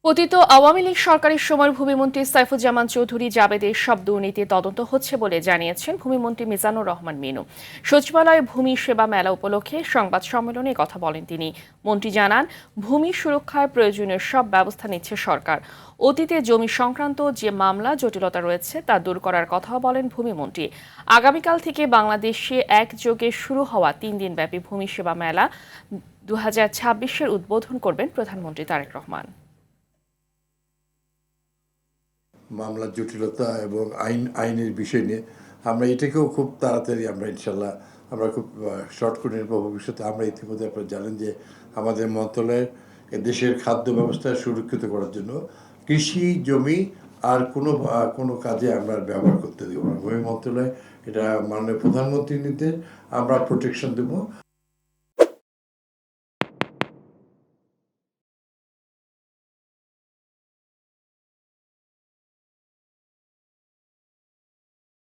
পতিত আওয়ামী লীগ সরকারের সময় ভূমিমন্ত্রী সাইফুজ্জামান চৌধুরী জাবেদের সব দুর্নীতি তদন্ত হচ্ছে বলে জানিয়েছেন ভূমিমন্ত্রী মিজানুর রহমান মিনু। সচিবালয়ে ভূমি সেবা মেলা উপলক্ষে সংবাদ সম্মেলনে কথা বলেন তিনি। মন্ত্রী জানান, ভূমি সুরক্ষায় প্রয়োজনীয় সব ব্যবস্থা নিচ্ছে সরকার। অতীতে জমি সংক্রান্ত যে মামলা জটিলতা রয়েছে তা দূর করার কথাও বলেন ভূমিমন্ত্রী। আগামীকাল থেকে বাংলাদেশে একযোগে শুরু হওয়া 3 দিনব্যাপী ভূমি সেবা মেলা 2026-এর উদ্বোধন করবেন প্রধানমন্ত্রী তারেক রহমান। মামলার জটিলতা এবং আইনের বিষয় নিয়ে আমরা এটাকেও খুব তাড়াতাড়ি আমরা ইনশাল্লাহ আমরা খুব শর্ট করে নেব ভবিষ্যতে। আমরা ইতিমধ্যে আপনারা জানেন যে আমাদের মন্ত্রণালয়ের দেশের খাদ্য ব্যবস্থা সুরক্ষিত করার জন্য কৃষি জমি আর কোনো কাজে আমরা ব্যবহার করতে দেবো না। ভূমি মন্ত্রণালয় এটা মাননীয় প্রধানমন্ত্রীর নির্দেশ, আমরা প্রোটেকশন দেবো।